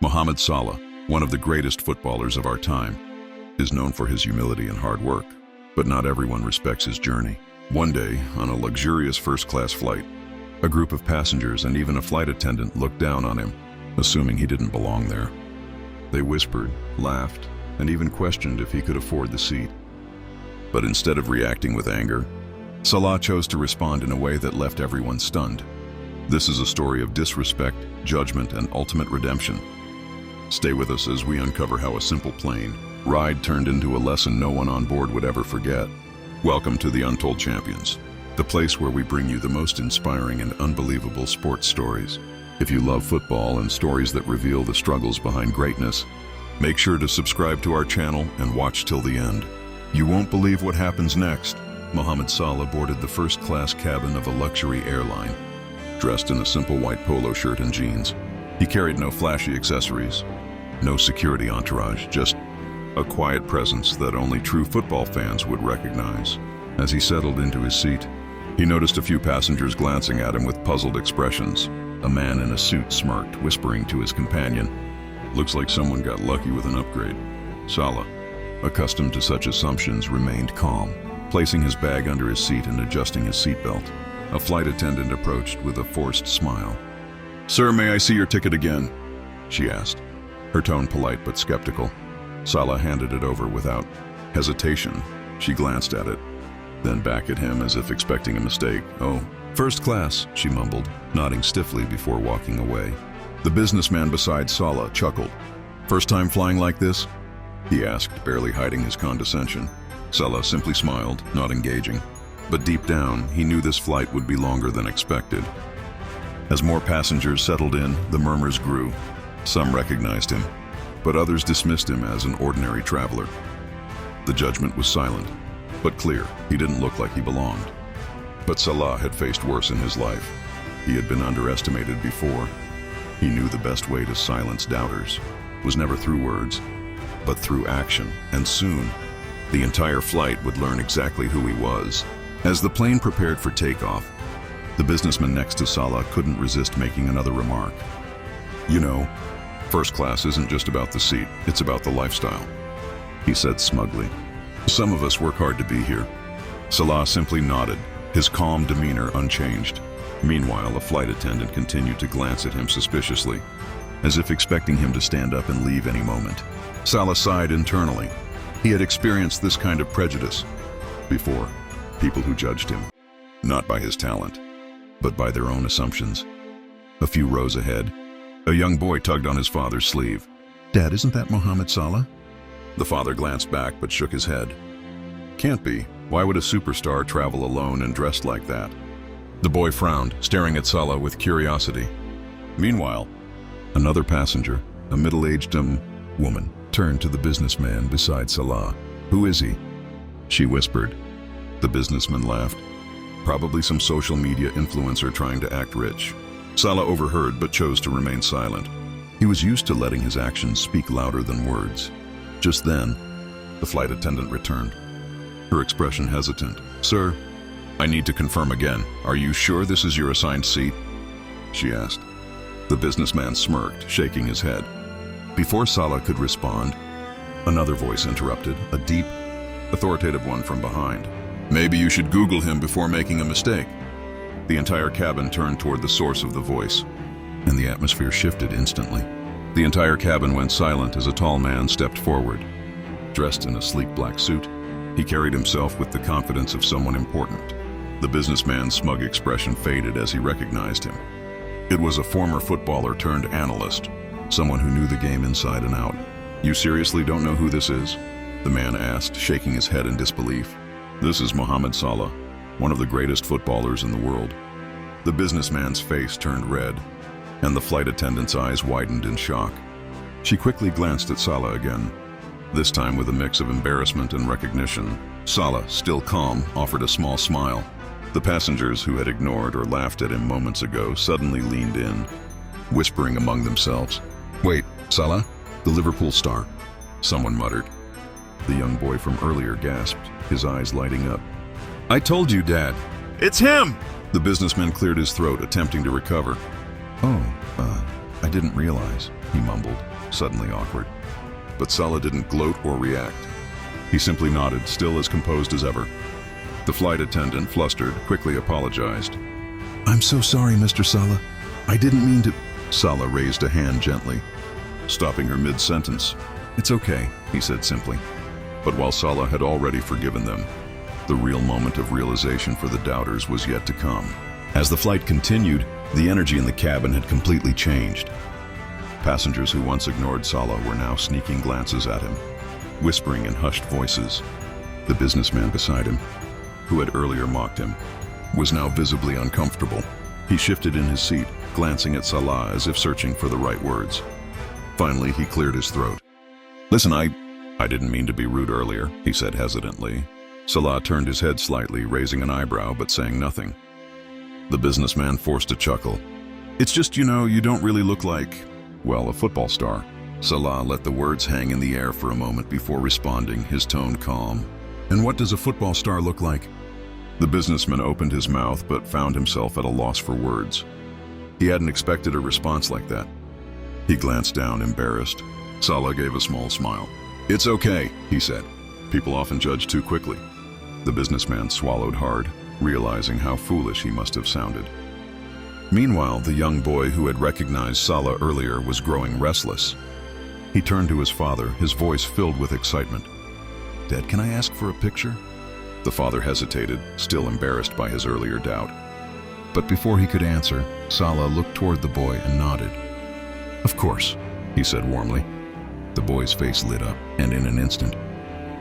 Mohamed Salah, one of the greatest footballers of our time, is known for his humility and hard work, but not everyone respects his journey. One day, on a luxurious first-class flight, a group of passengers and even a flight attendant looked down on him, assuming he didn't belong there. They whispered, laughed, and even questioned if he could afford the seat. But instead of reacting with anger, Salah chose to respond in a way that left everyone stunned. This is a story of disrespect, judgment, and ultimate redemption. Stay with us as we uncover how a simple plane ride turned into a lesson no one on board would ever forget. Welcome to the Untold Champions, the place where we bring you the most inspiring and unbelievable sports stories. If you love football and stories that reveal the struggles behind greatness, make sure to subscribe to our channel and watch till the end. You won't believe what happens next. Mohamed Salah boarded the first-class cabin of a luxury airline. Dressed in a simple white polo shirt and jeans, he carried no flashy accessories, no security entourage, just a quiet presence that only true football fans would recognize. As he settled into his seat, he noticed a few passengers glancing at him with puzzled expressions. A man in a suit smirked, whispering to his companion, "Looks like someone got lucky with an upgrade." Salah, accustomed to such assumptions, remained calm, placing his bag under his seat and adjusting his seatbelt. A flight attendant approached with a forced smile. "Sir, may I see your ticket again?" she asked, her tone polite but skeptical. Salah handed it over without hesitation. She glanced at it, then back at him as if expecting a mistake. "Oh, first class," she mumbled, nodding stiffly before walking away. The businessman beside Salah chuckled. "First time flying like this?" he asked, barely hiding his condescension. Salah simply smiled, not engaging. But deep down, he knew this flight would be longer than expected. As more passengers settled in, the murmurs grew. Some recognized him, but others dismissed him as an ordinary traveler. The judgment was silent, but clear. He didn't look like he belonged. But Salah had faced worse in his life. He had been underestimated before. He knew the best way to silence doubters was never through words, but through action, and soon, the entire flight would learn exactly who he was. As the plane prepared for takeoff, the businessman next to Salah couldn't resist making another remark. "You know, first class isn't just about the seat, it's about the lifestyle," he said smugly. "Some of us work hard to be here." Salah simply nodded, his calm demeanor unchanged. Meanwhile, a flight attendant continued to glance at him suspiciously, as if expecting him to stand up and leave any moment. Salah sighed internally. He had experienced this kind of prejudice before. People who judged him, not by his talent, but by their own assumptions. A few rows ahead, a young boy tugged on his father's sleeve. "Dad, isn't that Mohamed Salah?" The father glanced back but shook his head. "Can't be. Why would a superstar travel alone and dressed like that?" The boy frowned, staring at Salah with curiosity. Meanwhile, another passenger, a middle-aged woman, turned to the businessman beside Salah. "Who is he?" she whispered. The businessman laughed. "Probably some social media influencer trying to act rich." Salah overheard but chose to remain silent. He was used to letting his actions speak louder than words. Just then, the flight attendant returned, her expression hesitant. "Sir, I need to confirm again. Are you sure this is your assigned seat?" she asked. The businessman smirked, shaking his head. Before Salah could respond, another voice interrupted, a deep, authoritative one from behind. "Maybe you should Google him before making a mistake." The entire cabin turned toward the source of the voice, and the atmosphere shifted instantly. The entire cabin went silent as a tall man stepped forward. Dressed in a sleek black suit, he carried himself with the confidence of someone important. The businessman's smug expression faded as he recognized him. It was a former footballer turned analyst, someone who knew the game inside and out. "You seriously don't know who this is?" the man asked, shaking his head in disbelief. "This is Mohamed Salah, one of the greatest footballers in the world." The businessman's face turned red, and the flight attendant's eyes widened in shock. She quickly glanced at Salah again, this time with a mix of embarrassment and recognition. Salah, still calm, offered a small smile. The passengers who had ignored or laughed at him moments ago suddenly leaned in, whispering among themselves. "Wait, Salah? The Liverpool star," someone muttered. The young boy from earlier gasped, his eyes lighting up. "I told you, Dad. It's him!" The businessman cleared his throat, attempting to recover. "Oh, I didn't realize, he mumbled, suddenly awkward. But Salah didn't gloat or react. He simply nodded, still as composed as ever. The flight attendant, flustered, quickly apologized. "I'm so sorry, Mr. Salah. I didn't mean to—" Salah raised a hand gently, stopping her mid-sentence. "It's okay," he said simply. But while Salah had already forgiven them, the real moment of realization for the doubters was yet to come. As the flight continued, the energy in the cabin had completely changed. Passengers who once ignored Salah were now sneaking glances at him, whispering in hushed voices. The businessman beside him, who had earlier mocked him, was now visibly uncomfortable. He shifted in his seat, glancing at Salah as if searching for the right words. Finally, he cleared his throat. "Listen, I didn't mean to be rude earlier," he said hesitantly. Salah turned his head slightly, raising an eyebrow but saying nothing. The businessman forced a chuckle. "It's just, you don't really look like, well, a football star." Salah let the words hang in the air for a moment before responding, his tone calm. "And what does a football star look like?" The businessman opened his mouth but found himself at a loss for words. He hadn't expected a response like that. He glanced down, embarrassed. Salah gave a small smile. "It's okay," he said. "People often judge too quickly." The businessman swallowed hard, realizing how foolish he must have sounded. Meanwhile, the young boy who had recognized Salah earlier was growing restless. He turned to his father, his voice filled with excitement. "Dad, can I ask for a picture?" The father hesitated, still embarrassed by his earlier doubt. But before he could answer, Salah looked toward the boy and nodded. "Of course," he said warmly. The boy's face lit up, and in an instant,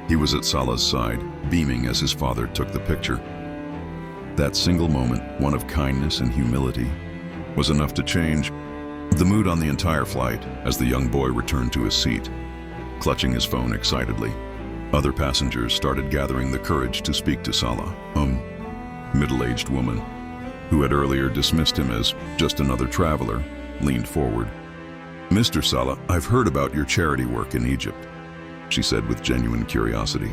he was at Salah's side, beaming as his father took the picture. That single moment, one of kindness and humility, was enough to change the mood on the entire flight as the young boy returned to his seat, clutching his phone excitedly. Other passengers started gathering the courage to speak to Salah, middle-aged woman, who had earlier dismissed him as just another traveler, leaned forward. "Mr. Salah, I've heard about your charity work in Egypt," she said with genuine curiosity.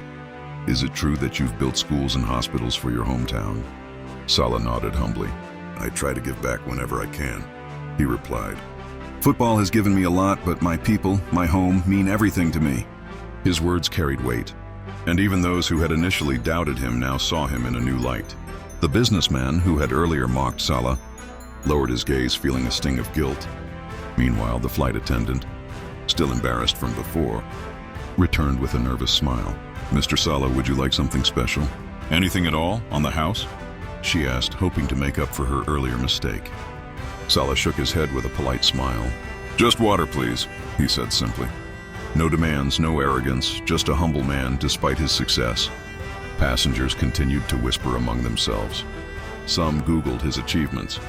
"Is it true that you've built schools and hospitals for your hometown?" Salah nodded humbly. "I try to give back whenever I can," he replied. "Football has given me a lot, but my people, my home, mean everything to me." His words carried weight, and even those who had initially doubted him now saw him in a new light. The businessman, who had earlier mocked Salah, lowered his gaze, feeling a sting of guilt. Meanwhile, the flight attendant, still embarrassed from before, returned with a nervous smile. "Mr. Salah, would you like something special? Anything at all, on the house?" she asked, hoping to make up for her earlier mistake. Salah shook his head with a polite smile. "Just water, please," he said simply. No demands, no arrogance, just a humble man despite his success. Passengers continued to whisper among themselves. Some Googled his achievements.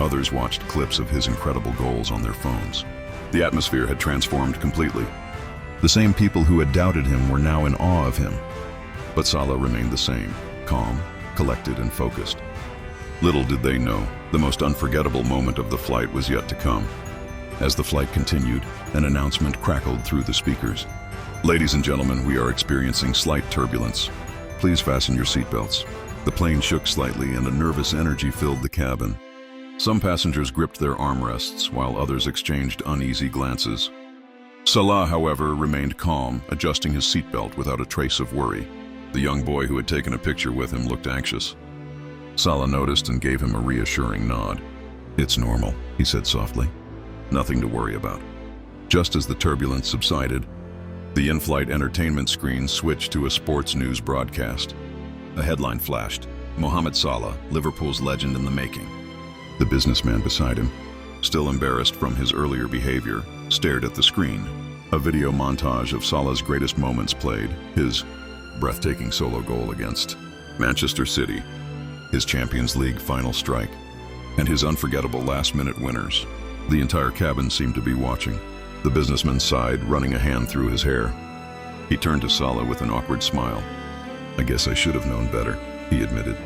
Others watched clips of his incredible goals on their phones. The atmosphere had transformed completely. The same people who had doubted him were now in awe of him. But Salah remained the same, calm, collected, and focused. Little did they know, the most unforgettable moment of the flight was yet to come. As the flight continued, an announcement crackled through the speakers. "Ladies and gentlemen, we are experiencing slight turbulence. Please fasten your seatbelts." The plane shook slightly and a nervous energy filled the cabin. Some passengers gripped their armrests while others exchanged uneasy glances. Salah, however, remained calm, adjusting his seatbelt without a trace of worry. The young boy who had taken a picture with him looked anxious. Salah noticed and gave him a reassuring nod. "It's normal," he said softly. "Nothing to worry about." Just as the turbulence subsided, the in-flight entertainment screen switched to a sports news broadcast. A headline flashed, "Mohamed Salah, Liverpool's legend in the making." The businessman beside him, still embarrassed from his earlier behavior, stared at the screen. A video montage of Salah's greatest moments played, his breathtaking solo goal against Manchester City, his Champions League final strike, and his unforgettable last-minute winners. The entire cabin seemed to be watching. The businessman sighed, running a hand through his hair. He turned to Salah with an awkward smile. "I guess I should have known better," he admitted.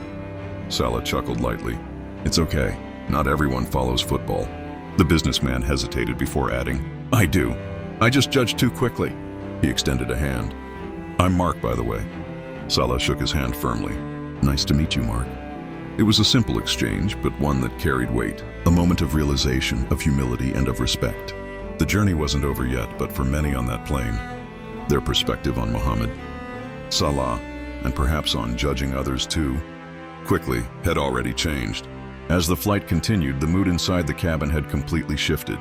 Salah chuckled lightly. "It's okay. Not everyone follows football." The businessman hesitated before adding, "I do. I just judge too quickly." He extended a hand. "I'm Mark, by the way." Salah shook his hand firmly. "Nice to meet you, Mark." It was a simple exchange, but one that carried weight. A moment of realization, of humility, and of respect. The journey wasn't over yet, but for many on that plane, their perspective on Mohamed Salah, and perhaps on judging others too, quickly had already changed. As the flight continued, the mood inside the cabin had completely shifted.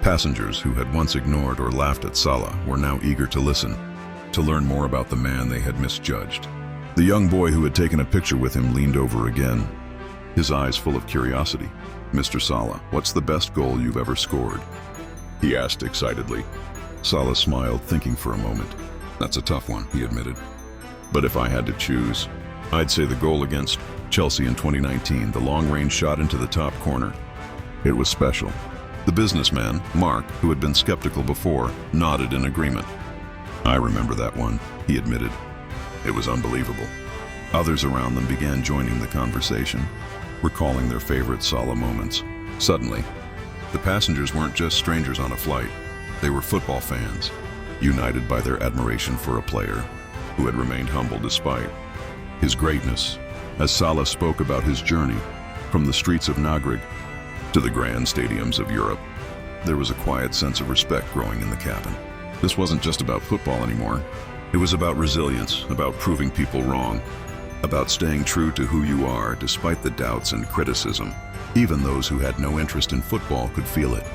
Passengers who had once ignored or laughed at Salah were now eager to listen, to learn more about the man they had misjudged. The young boy who had taken a picture with him leaned over again, his eyes full of curiosity. "Mr. Salah, what's the best goal you've ever scored?" he asked excitedly. Salah smiled, thinking for a moment. "That's a tough one," he admitted. "But if I had to choose, I'd say the goal against Chelsea in 2019, the long-range shot into the top corner. It was special." The businessman, Mark, who had been skeptical before, nodded in agreement. "I remember that one," he admitted. "It was unbelievable." Others around them began joining the conversation, recalling their favorite Salah moments. Suddenly, the passengers weren't just strangers on a flight. They were football fans, united by their admiration for a player who had remained humble despite his greatness. As Salah spoke about his journey from the streets of Nagreg to the grand stadiums of Europe, there was a quiet sense of respect growing in the cabin. This wasn't just about football anymore. It was about resilience, about proving people wrong, about staying true to who you are despite the doubts and criticism. Even those who had no interest in football could feel it.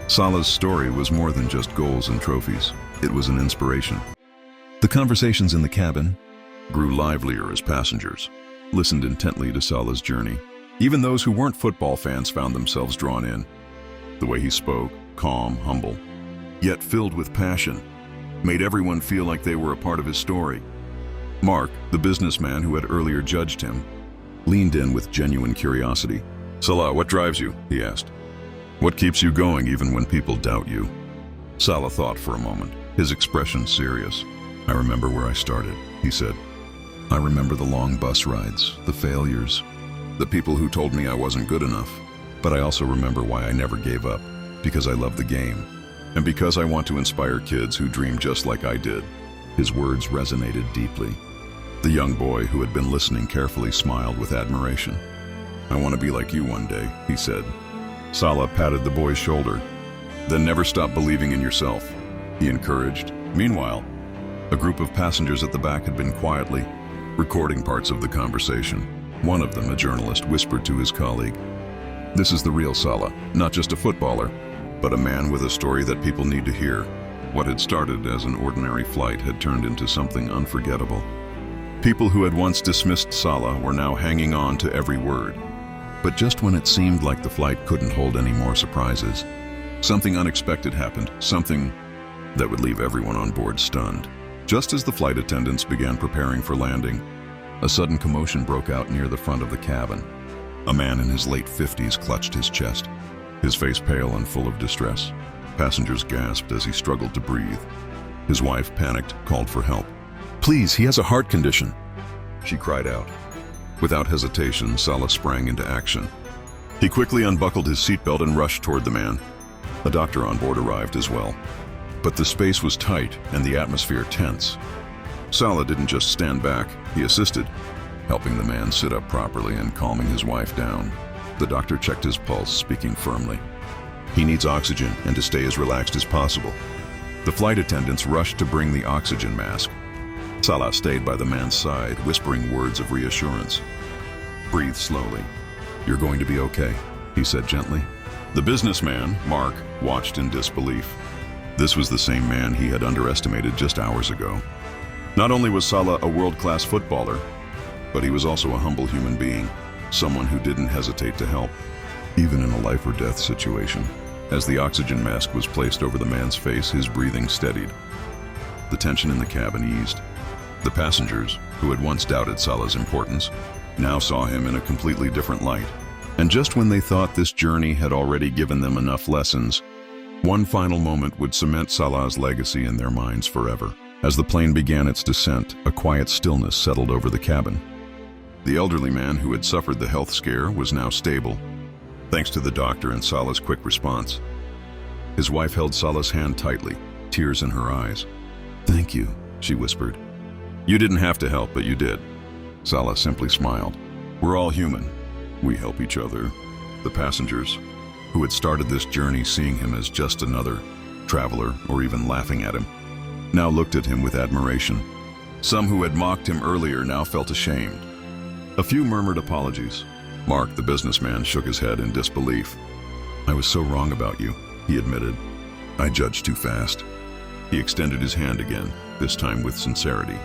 Salah's story was more than just goals and trophies. It was an inspiration. The conversations in the cabin grew livelier as passengers listened intently to Salah's journey. Even those who weren't football fans found themselves drawn in. The way he spoke, calm, humble, yet filled with passion, made everyone feel like they were a part of his story. Mark, the businessman who had earlier judged him, leaned in with genuine curiosity. "Salah, what drives you?" he asked. "What keeps you going even when people doubt you?" Salah thought for a moment, his expression serious. "I remember where I started," he said. "I remember the long bus rides, the failures, the people who told me I wasn't good enough. But I also remember why I never gave up, because I love the game, and because I want to inspire kids who dream just like I did." His words resonated deeply. The young boy who had been listening carefully smiled with admiration. "I want to be like you one day," he said. Salah patted the boy's shoulder. "Then never stop believing in yourself," he encouraged. Meanwhile, a group of passengers at the back had been quietly recording parts of the conversation. One of them, a journalist, whispered to his colleague, "This is the real Salah, not just a footballer, but a man with a story that people need to hear." What had started as an ordinary flight had turned into something unforgettable. People who had once dismissed Salah were now hanging on to every word. But just when it seemed like the flight couldn't hold any more surprises, something unexpected happened, something that would leave everyone on board stunned. Just as the flight attendants began preparing for landing, a sudden commotion broke out near the front of the cabin. A man in his late 50s clutched his chest, his face pale and full of distress. Passengers gasped as he struggled to breathe. His wife, panicked, called for help. "Please, he has a heart condition," she cried out. Without hesitation, Salah sprang into action. He quickly unbuckled his seatbelt and rushed toward the man. A doctor on board arrived as well. But the space was tight and the atmosphere tense. Salah didn't just stand back, he assisted, helping the man sit up properly and calming his wife down. The doctor checked his pulse, speaking firmly. "He needs oxygen and to stay as relaxed as possible." The flight attendants rushed to bring the oxygen mask. Salah stayed by the man's side, whispering words of reassurance. "Breathe slowly. You're going to be okay," he said gently. The businessman, Mark, watched in disbelief. This was the same man he had underestimated just hours ago. Not only was Salah a world-class footballer, but he was also a humble human being, someone who didn't hesitate to help, even in a life-or-death situation. As the oxygen mask was placed over the man's face, his breathing steadied. The tension in the cabin eased. The passengers, who had once doubted Salah's importance, now saw him in a completely different light. And just when they thought this journey had already given them enough lessons, one final moment would cement Salah's legacy in their minds forever. As the plane began its descent, a quiet stillness settled over the cabin. The elderly man who had suffered the health scare was now stable, thanks to the doctor and Salah's quick response. His wife held Salah's hand tightly, tears in her eyes. "Thank you," she whispered. "You didn't have to help, but you did." Salah simply smiled. We're all human. We help each other. The passengers, who had started this journey seeing him as just another traveler or even laughing at him, now looked at him with admiration. Some who had mocked him earlier now felt ashamed. A few murmured apologies. Mark, the businessman, shook his head in disbelief. "I was so wrong about you," he admitted. "I judged too fast." He extended his hand again, this time with sincerity.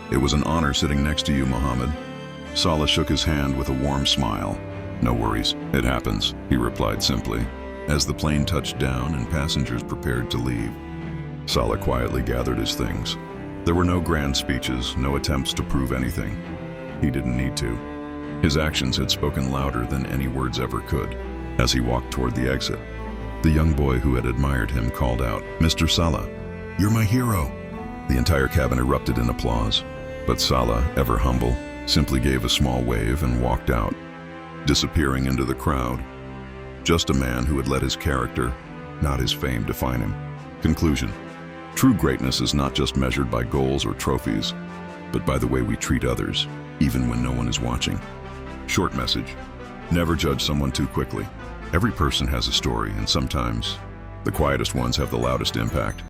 "It was an honor sitting next to you, Mohamed." Salah shook his hand with a warm smile. "No worries, it happens," he replied simply, as the plane touched down and passengers prepared to leave. Salah quietly gathered his things. There were no grand speeches, no attempts to prove anything. He didn't need to. His actions had spoken louder than any words ever could. As he walked toward the exit, the young boy who had admired him called out, "Mr. Salah, you're my hero." The entire cabin erupted in applause, but Salah, ever humble, simply gave a small wave and walked out, disappearing into the crowd. Just a man who had let his character, not his fame, define him. Conclusion: true greatness is not just measured by goals or trophies, but by the way we treat others, even when no one is watching. Short message: never judge someone too quickly. Every person has a story, and sometimes the quietest ones have the loudest impact.